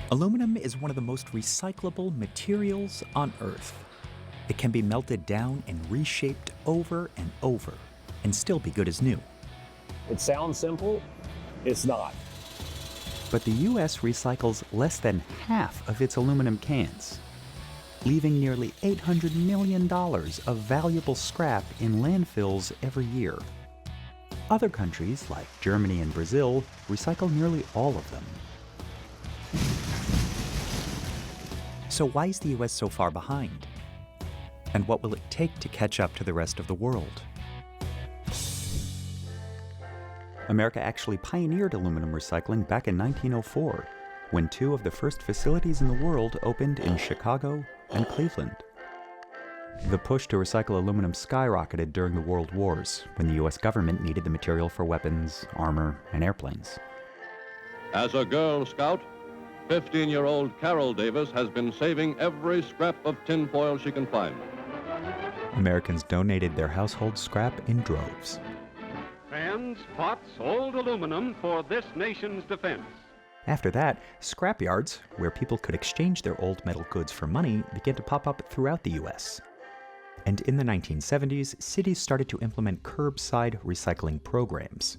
Aluminum is one of the most recyclable materials on Earth. It can be melted down and reshaped over and over and still be good as new. It sounds simple, it's not. But the US recycles less than half of its aluminum cans, leaving nearly $800 million of valuable scrap in landfills every year. Other countries, like Germany and Brazil, recycle nearly all of them. So why is the US so far behind? And what will it take to catch up to the rest of the world? America actually pioneered aluminum recycling back in 1904, when two of the first facilities in the world opened in Chicago and Cleveland. The push to recycle aluminum skyrocketed during the World Wars, when the US government needed the material for weapons, armor, and airplanes. As a Girl Scout, 15-year-old Carol Davis has been saving every scrap of tinfoil she can find. Americans donated their household scrap in droves. Fans, pots, old aluminum for this nation's defense. After that, scrapyards, where people could exchange their old metal goods for money, began to pop up throughout the US. And in the 1970s, cities started to implement curbside recycling programs.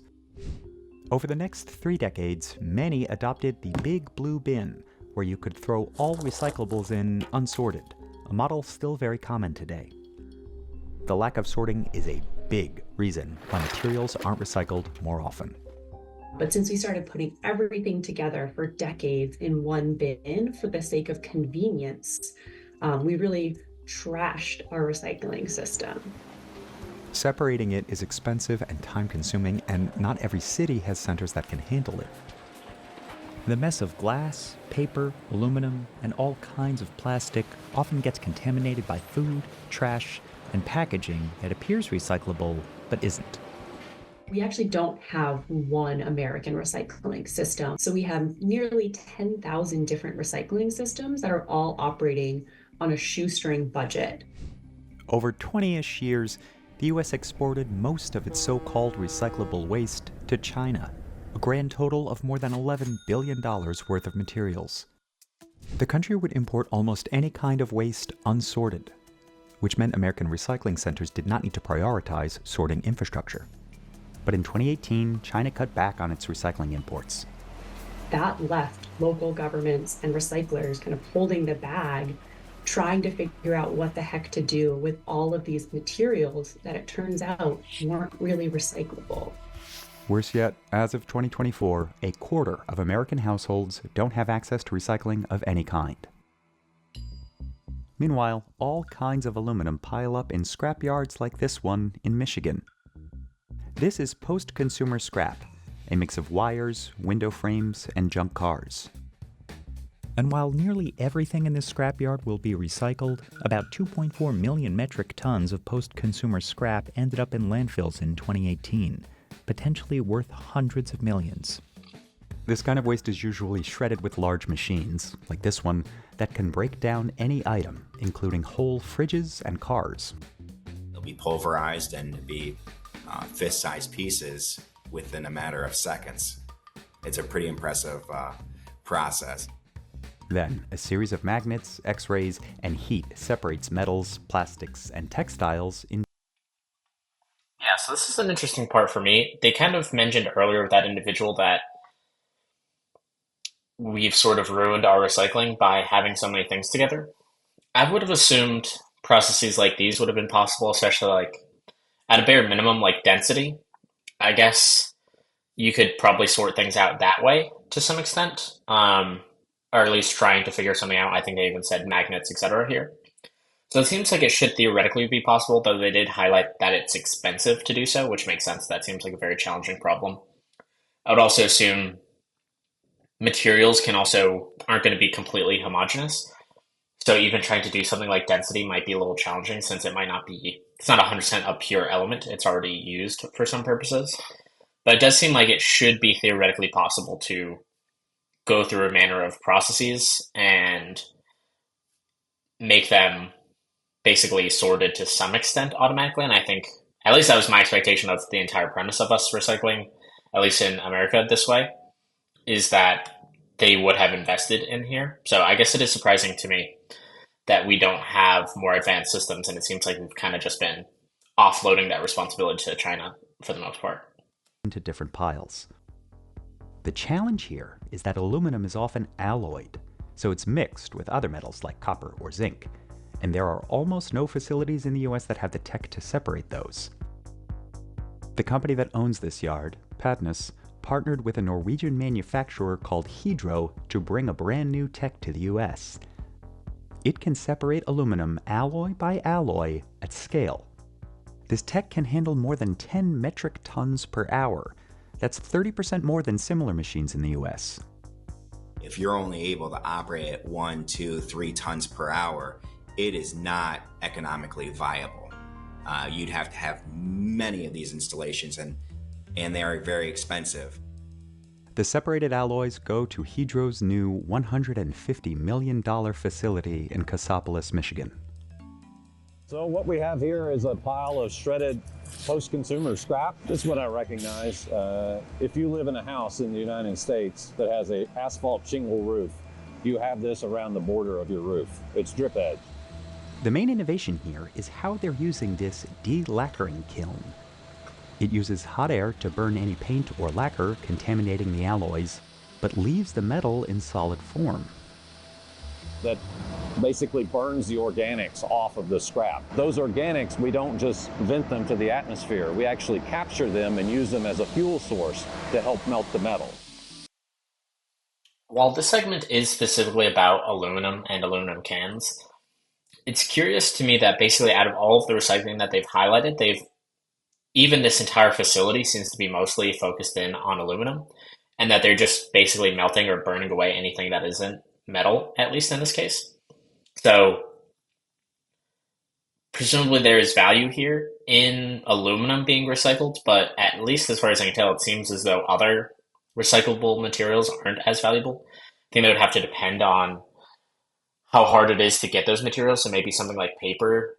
Over the next 3 decades, many adopted the big blue bin, where you could throw all recyclables in unsorted, a model still very common today. The lack of sorting is a big reason why materials aren't recycled more often. But since we started putting everything together for decades in one bin for the sake of convenience, we really trashed our recycling system. Separating it is expensive and time-consuming, and not every city has centers that can handle it. The mess of glass, paper, aluminum, and all kinds of plastic often gets contaminated by food, trash, and packaging that appears recyclable but isn't. We actually don't have one American recycling system. So we have nearly 10,000 different recycling systems that are all operating on a shoestring budget. Over 20-ish years, the US exported most of its so-called recyclable waste to China, a grand total of more than $11 billion worth of materials. The country would import almost any kind of waste unsorted, which meant American recycling centers did not need to prioritize sorting infrastructure. But in 2018, China cut back on its recycling imports. That left local governments and recyclers kind of holding the bag, trying to figure out what the heck to do with all of these materials that it turns out weren't really recyclable. Worse yet, as of 2024, a quarter of American households don't have access to recycling of any kind. Meanwhile, all kinds of aluminum pile up in scrapyards like this one in Michigan. This is post-consumer scrap, a mix of wires, window frames, and junk cars. And while nearly everything in this scrapyard will be recycled, about 2.4 million metric tons of post-consumer scrap ended up in landfills in 2018, potentially worth hundreds of millions. This kind of waste is usually shredded with large machines, like this one, that can break down any item, including whole fridges and cars. They'll be pulverized and be fist-sized pieces within a matter of seconds. It's a pretty impressive process. Then, a series of magnets, X-rays, and heat separates metals, plastics, and textiles in. Yeah, so this is an interesting part for me. They kind of mentioned earlier with that individual that we've sort of ruined our recycling by having so many things together. I would have assumed processes like these would have been possible, especially like at a bare minimum, like density. I guess you could probably sort things out that way to some extent, or at least trying to figure something out. I think they even said magnets, etc. here. So it seems like it should theoretically be possible, though they did highlight that it's expensive to do so, which makes sense. That seems like a very challenging problem. I would also assume materials aren't going to be completely homogeneous. So even trying to do something like density might be a little challenging since it's not 100% a pure element. It's already used for some purposes. But it does seem like it should be theoretically possible to go through a manner of processes and make them basically sorted to some extent automatically. And I think, at least that was my expectation of the entire premise of us recycling, at least in America this way, is that they would have invested in here. So I guess it is surprising to me that we don't have more advanced systems, and it seems like we've kind of just been offloading that responsibility to China for the most part. Into different piles. The challenge here is that aluminum is often alloyed, so it's mixed with other metals like copper or zinc, and there are almost no facilities in the US that have the tech to separate those. The company that owns this yard, Patnus, partnered with a Norwegian manufacturer called Hydro to bring a brand new tech to the US. It can separate aluminum alloy by alloy at scale. This tech can handle more than 10 metric tons per hour. That's 30% more than similar machines in the US. If you're only able to operate at 1, 2, 3 tons per hour, it is not economically viable. You'd have to have many of these installations, and they are very expensive. The separated alloys go to Hydro's new $150 million facility in Cassopolis, Michigan. So what we have here is a pile of shredded post-consumer scrap. This is what I recognize. If you live in a house in the United States that has an asphalt shingle roof, you have this around the border of your roof. It's drip edge. The main innovation here is how they're using this de-lacquering kiln. It uses hot air to burn any paint or lacquer contaminating the alloys, but leaves the metal in solid form. That basically burns the organics off of the scrap. Those organics, we don't just vent them to the atmosphere. We actually capture them and use them as a fuel source to help melt the metal. While this segment is specifically about aluminum and aluminum cans, it's curious to me that basically out of all of the recycling that they've highlighted, even this entire facility seems to be mostly focused in on aluminum, and that they're just basically melting or burning away anything that isn't metal, at least in this case. So presumably there is value here in aluminum being recycled, but at least as far as I can tell, it seems as though other recyclable materials aren't as valuable. I think they would have to depend on how hard it is to get those materials. So maybe something like paper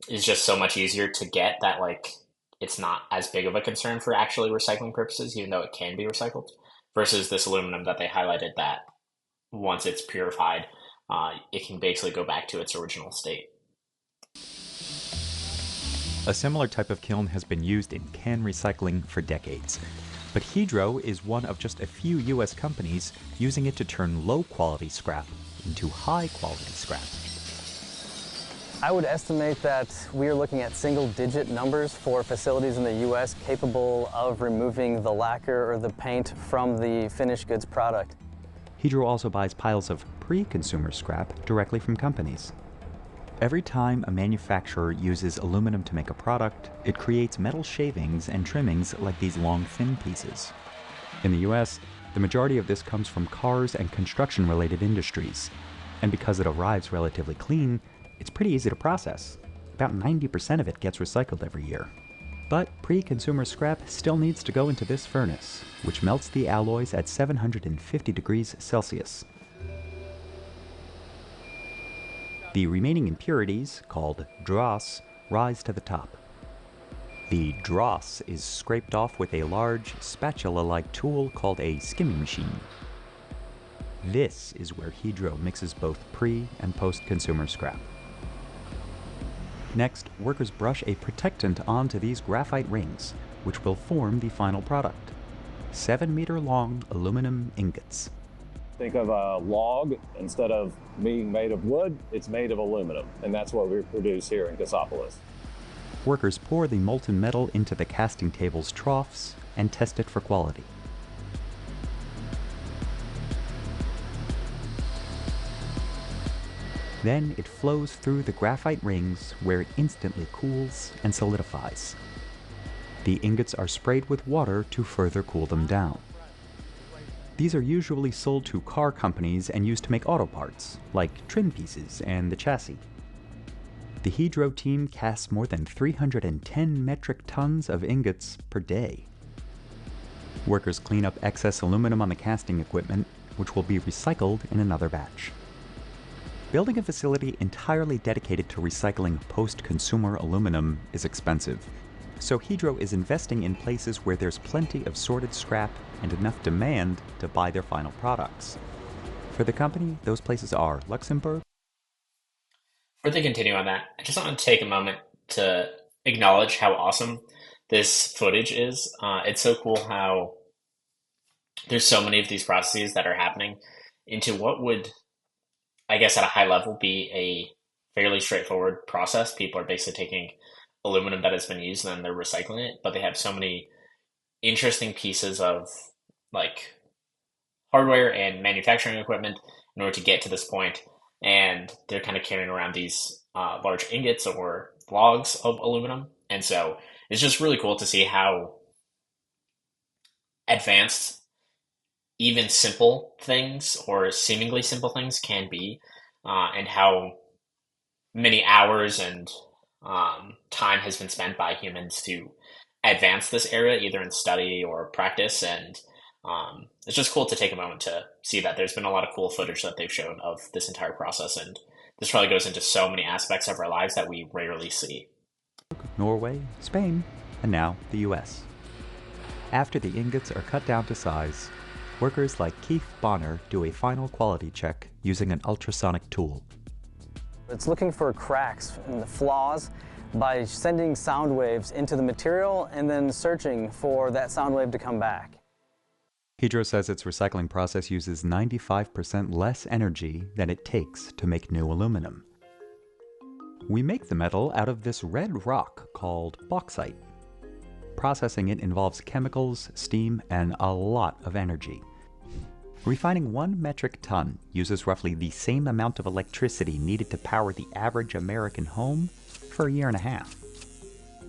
is just so much easier to get that it's not as big of a concern for actually recycling purposes, even though it can be recycled, versus this aluminum that they highlighted that once it's purified, it can basically go back to its original state. A similar type of kiln has been used in can recycling for decades, but Hydro is one of just a few US companies using it to turn low-quality scrap into high-quality scrap. I would estimate that we are looking at single-digit numbers for facilities in the US capable of removing the lacquer or the paint from the finished goods product. Hydro also buys piles of pre-consumer scrap directly from companies. Every time a manufacturer uses aluminum to make a product, it creates metal shavings and trimmings like these long, thin pieces. In the US, the majority of this comes from cars and construction-related industries, and because it arrives relatively clean, it's pretty easy to process. About 90% of it gets recycled every year. But pre-consumer scrap still needs to go into this furnace, which melts the alloys at 750 degrees Celsius. The remaining impurities, called dross, rise to the top. The dross is scraped off with a large, spatula-like tool called a skimming machine. This is where Hydro mixes both pre- and post-consumer scrap. Next, workers brush a protectant onto these graphite rings, which will form the final product. 7-meter-long aluminum ingots. Think of a log. Instead of being made of wood, it's made of aluminum, and that's what we produce here in Cassopolis. Workers pour the molten metal into the casting table's troughs and test it for quality. Then it flows through the graphite rings where it instantly cools and solidifies. The ingots are sprayed with water to further cool them down. These are usually sold to car companies and used to make auto parts, like trim pieces and the chassis. The Hydro team casts more than 310 metric tons of ingots per day. Workers clean up excess aluminum on the casting equipment, which will be recycled in another batch. Building a facility entirely dedicated to recycling post-consumer aluminum is expensive. So Hydro is investing in places where there's plenty of sorted scrap and enough demand to buy their final products. For the company, those places are Luxembourg. Before they continue on that, I just want to take a moment to acknowledge how awesome this footage is. It's so cool how there's so many of these processes that are happening into what would, I guess, at a high level, be a fairly straightforward process. People are basically taking aluminum that has been used and then they're recycling it, but they have so many interesting pieces of like hardware and manufacturing equipment in order to get to this point, and they're kind of carrying around these large ingots or logs of aluminum, and so it's just really cool to see how advanced even simple things or seemingly simple things can be, and how many hours and time has been spent by humans to advance this area, either in study or practice. And it's just cool to take a moment to see that there's been a lot of cool footage that they've shown of this entire process. And this probably goes into so many aspects of our lives that we rarely see. Norway, Spain, and now the US. After the ingots are cut down to size, workers like Keith Bonner do a final quality check using an ultrasonic tool. It's looking for cracks and flaws by sending sound waves into the material and then searching for that sound wave to come back. Hydro says its recycling process uses 95% less energy than it takes to make new aluminum. We make the metal out of this red rock called bauxite. Processing it involves chemicals, steam, and a lot of energy. Refining 1 metric ton uses roughly the same amount of electricity needed to power the average American home for a year and a half.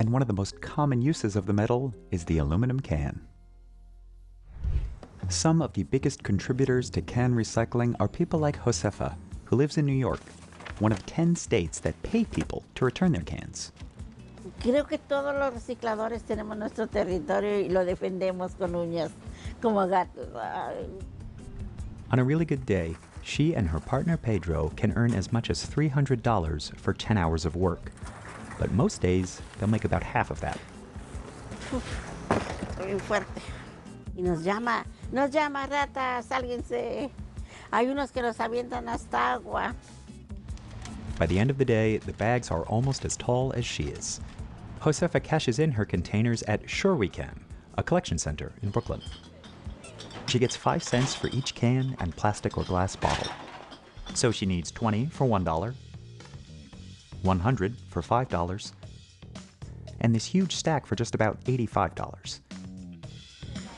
And one of the most common uses of the metal is the aluminum can. Some of the biggest contributors to can recycling are people like Josefa, who lives in New York, one of 10 states that pay people to return their cans. Creo que todos los recicladores tenemos nuestro territorio y lo defendemos con uñas como gatos. Ay. On a really good day, she and her partner Pedro can earn as much as $300 for 10 hours of work. But most days, they'll make about half of that. Muy fuerte. Y nos llama, rata, sálguense. Hay unos que nos avientan hasta agua. By the end of the day, the bags are almost as tall as she is. Josefa cashes in her containers at Sure We Can, a collection center in Brooklyn. She gets 5 cents for each can and plastic or glass bottle. So she needs 20 for $1, 100 for $5, and this huge stack for just about $85.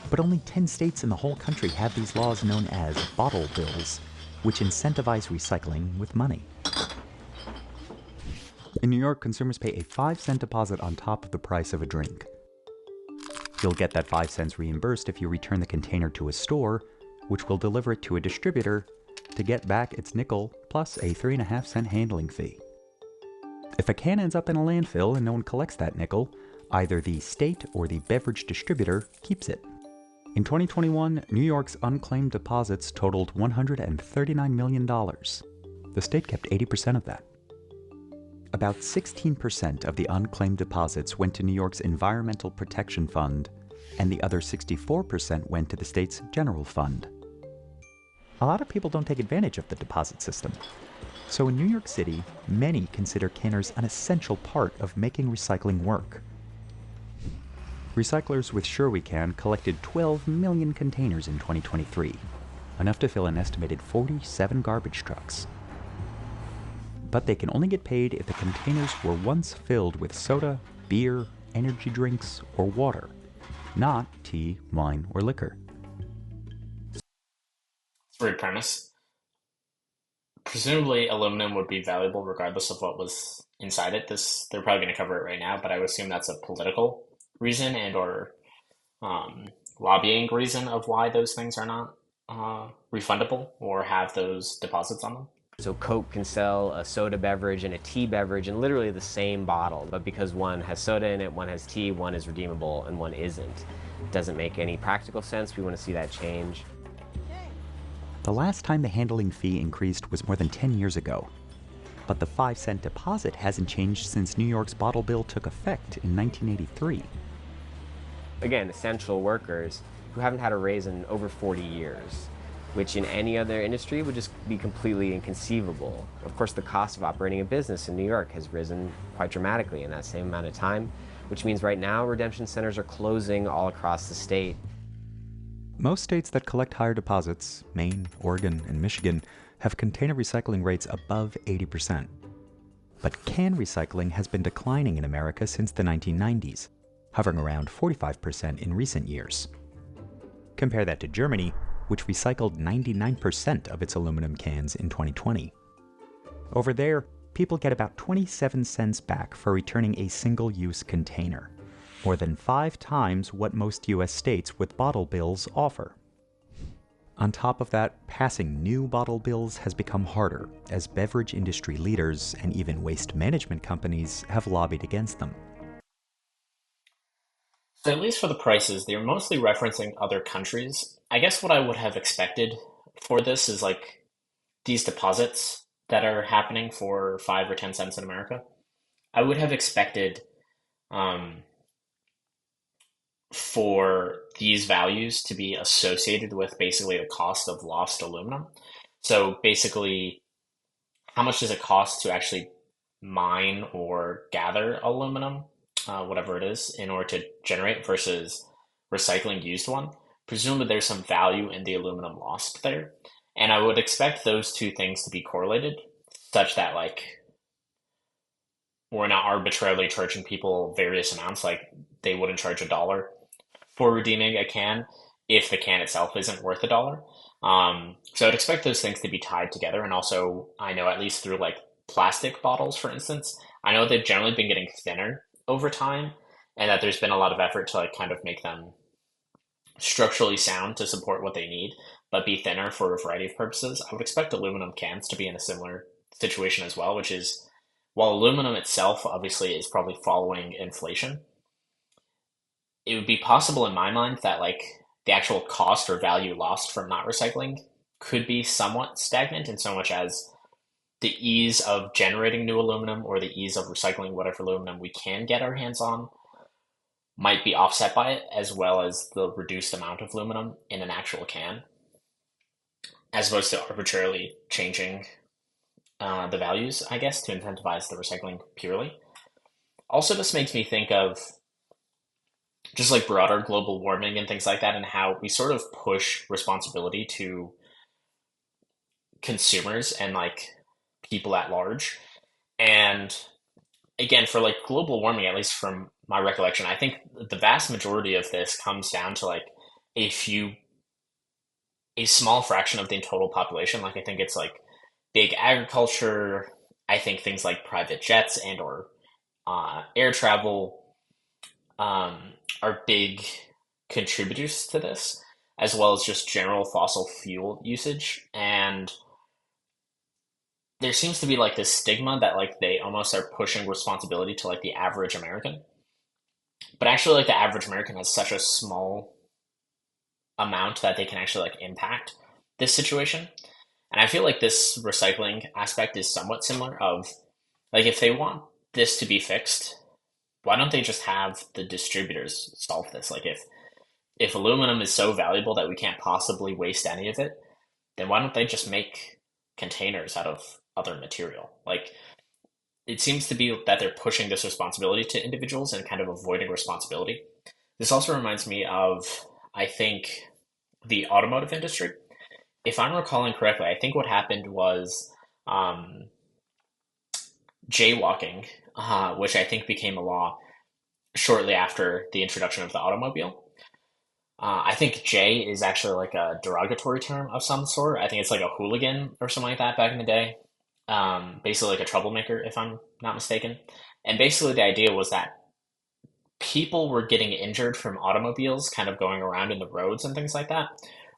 But only 10 states in the whole country have these laws known as bottle bills, which incentivize recycling with money. In New York, consumers pay a 5-cent deposit on top of the price of a drink. You'll get that 5 cents reimbursed if you return the container to a store, which will deliver it to a distributor to get back its nickel plus a 3.5-cent handling fee. If a can ends up in a landfill and no one collects that nickel, either the state or the beverage distributor keeps it. In 2021, New York's unclaimed deposits totaled $139 million. The state kept 80% of that. About 16% of the unclaimed deposits went to New York's Environmental Protection Fund, and the other 64% went to the state's general fund. A lot of people don't take advantage of the deposit system. So in New York City, many consider canners an essential part of making recycling work. Recyclers with Sure We Can collected 12 million containers in 2023, enough to fill an estimated 47 garbage trucks. But they can only get paid if the containers were once filled with soda, beer, energy drinks, or water, not tea, wine, or liquor. It's a weird premise. Presumably, aluminum would be valuable regardless of what was inside it. They're probably going to cover it right now, but I would assume that's a political reason and or lobbying reason of why those things are not refundable or have those deposits on them. So Coke can sell a soda beverage and a tea beverage in literally the same bottle, but because one has soda in it, one has tea, one is redeemable, and one isn't. It doesn't make any practical sense. We want to see that change. The last time the handling fee increased was more than 10 years ago. But the 5-cent deposit hasn't changed since New York's bottle bill took effect in 1983. Again, essential workers who haven't had a raise in over 40 years, which in any other industry would just be completely inconceivable. Of course, the cost of operating a business in New York has risen quite dramatically in that same amount of time, which means right now redemption centers are closing all across the state. Most states that collect higher deposits, Maine, Oregon, and Michigan, have container recycling rates above 80%. But can recycling has been declining in America since the 1990s, hovering around 45% in recent years. Compare that to Germany, which recycled 99% of its aluminum cans in 2020. Over there, people get about 27 cents back for returning a single-use container, more than 5 times what most US states with bottle bills offer. On top of that, passing new bottle bills has become harder, as beverage industry leaders and even waste management companies have lobbied against them. So at least for the prices, they're mostly referencing other countries. I guess what I would have expected for this is like these deposits that are happening for 5 or 10 cents in America. I would have expected for these values to be associated with basically the cost of lost aluminum. So basically, how much does it cost to actually mine or gather aluminum, whatever it is, in order to generate versus recycling used one? Presumably there's some value in the aluminum lost there. And I would expect those two things to be correlated such that like we're not arbitrarily charging people various amounts, like they wouldn't charge $1 for redeeming a can if the can itself isn't worth $1. So I'd expect those things to be tied together. And also, I know at least through like plastic bottles, for instance, I know they've generally been getting thinner over time, and that there's been a lot of effort to like kind of make them structurally sound to support what they need, but be thinner for a variety of purposes. I would expect aluminum cans to be in a similar situation as well, which is while aluminum itself obviously is probably following inflation, it would be possible in my mind that like the actual cost or value lost from not recycling could be somewhat stagnant in so much as the ease of generating new aluminum or the ease of recycling whatever aluminum we can get our hands on might be offset by it, as well as the reduced amount of aluminum in an actual can, as opposed to arbitrarily changing the values, I guess, to incentivize the recycling purely. Also, this makes me think of just like broader global warming and things like that, and how we sort of push responsibility to consumers and like people at large. And again, for like global warming, at least from my recollection, I think the vast majority of this comes down to like a small fraction of the total population. Like I think it's like big agriculture. I think things like private jets and or air travel are big contributors to this, as well as just general fossil fuel usage. And there seems to be like this stigma that like they almost are pushing responsibility to like the average American. But actually like the average American has such a small amount that they can actually like impact this situation. And I feel like this recycling aspect is somewhat similar of like if they want this to be fixed, why don't they just have the distributors solve this? Like if aluminum is so valuable that we can't possibly waste any of it, then why don't they just make containers out of other material? Like it seems to be that they're pushing this responsibility to individuals and kind of avoiding responsibility. This also reminds me of, I think, the automotive industry. If I'm recalling correctly, I think what happened was jaywalking, which I think became a law shortly after the introduction of the automobile. I think jay is actually like a derogatory term of some sort. I think it's like a hooligan or something like that back in the day. Basically like a troublemaker, if I'm not mistaken. And basically the idea was that people were getting injured from automobiles kind of going around in the roads and things like that,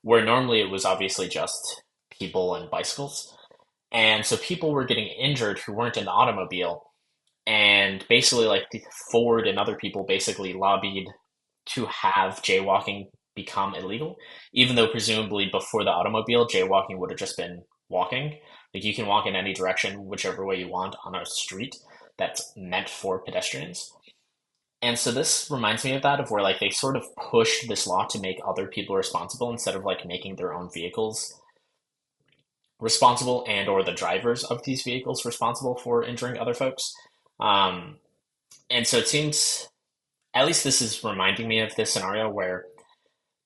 where normally it was obviously just people and bicycles. And so people were getting injured who weren't in the automobile. And basically like Ford and other people basically lobbied to have jaywalking become illegal, even though presumably before the automobile, jaywalking would have just been walking. Like you can walk in any direction, whichever way you want on a street that's meant for pedestrians. And so this reminds me of that, of where like they sort of push this law to make other people responsible instead of like making their own vehicles responsible and or the drivers of these vehicles responsible for injuring other folks. And so it seems, at least this is reminding me of this scenario where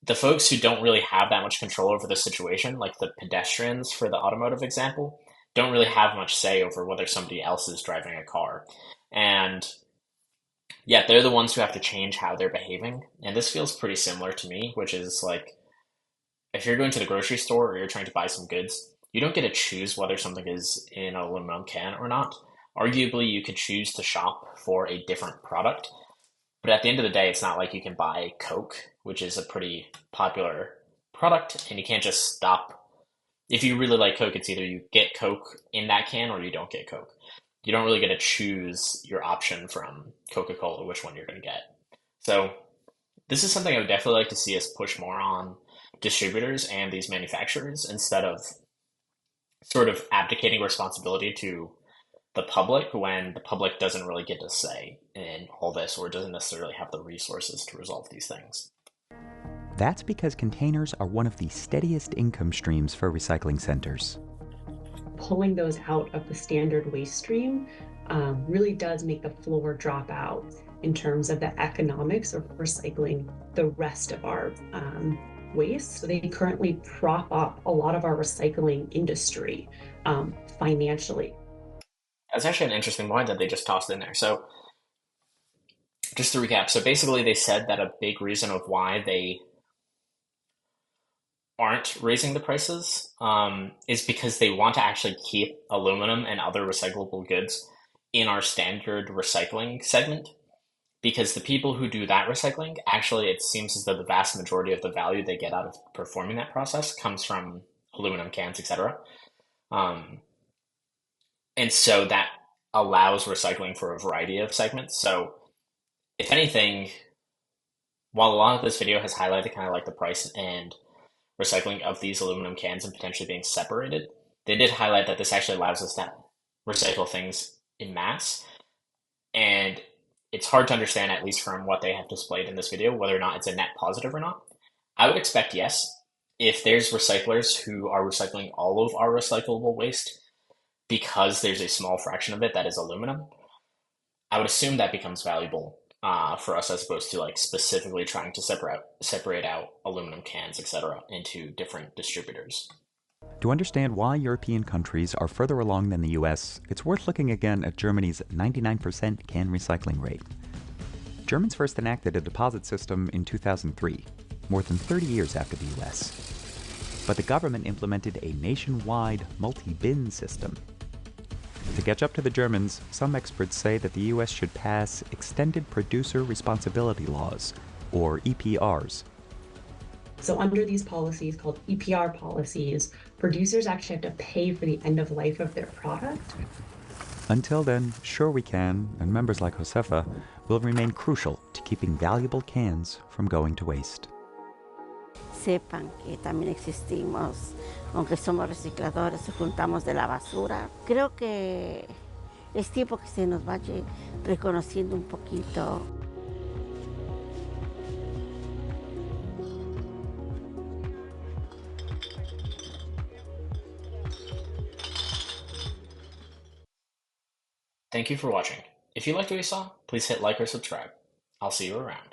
the folks who don't really have that much control over the situation, like the pedestrians for the automotive example, don't really have much say over whether somebody else is driving a car. And yeah, they're the ones who have to change how they're behaving. And this feels pretty similar to me, which is like, if you're going to the grocery store or you're trying to buy some goods, you don't get to choose whether something is in an aluminum can or not. Arguably, you could choose to shop for a different product. But at the end of the day, it's not like you can buy Coke, which is a pretty popular product, and you can't just stop. If you really like Coke, it's either you get Coke in that can or you don't get Coke. You don't really get to choose your option from Coca-Cola, which one you're going to get. So this is something I would definitely like to see us push more on distributors and these manufacturers instead of sort of abdicating responsibility to the public when the public doesn't really get a say in all this or doesn't necessarily have the resources to resolve these things. That's because containers are one of the steadiest income streams for recycling centers. Pulling those out of the standard waste stream really does make the floor drop out in terms of the economics of recycling the rest of our waste. So they currently prop up a lot of our recycling industry financially. That's actually an interesting point that they just tossed in there. So just to recap, so basically they said that a big reason of why they aren't raising the prices is because they want to actually keep aluminum and other recyclable goods in our standard recycling segment. Because the people who do that recycling, actually it seems as though the vast majority of the value they get out of performing that process comes from aluminum cans, etc. And so that allows recycling for a variety of segments. So if anything, while a lot of this video has highlighted kind of like the price and recycling of these aluminum cans and potentially being separated, they did highlight that this actually allows us to recycle things in mass. And it's hard to understand, at least from what they have displayed in this video, whether or not it's a net positive or not. I would expect yes. If there's recyclers who are recycling all of our recyclable waste because there's a small fraction of it that is aluminum, I would assume that becomes valuable for us as opposed to like specifically trying to separate out aluminum cans, etc., into different distributors. To understand why European countries are further along than the US, it's worth looking again at Germany's 99% can recycling rate. Germans first enacted a deposit system in 2003, more than 30 years after the US. But the government implemented a nationwide multi-bin system. To catch up to the Germans, some experts say that the US should pass Extended Producer Responsibility Laws, or EPRs. So under these policies called EPR policies, producers actually have to pay for the end of life of their product. Until then, Sure We Can, and members like Josefa, will remain crucial to keeping valuable cans from going to waste. Sepan que también existimos, aunque somos recicladores, juntamos de la basura. Creo que es tiempo que se nos vaya reconociendo un poquito. Thank you for watching. If you liked what you saw, please hit like or subscribe. I'll see you around.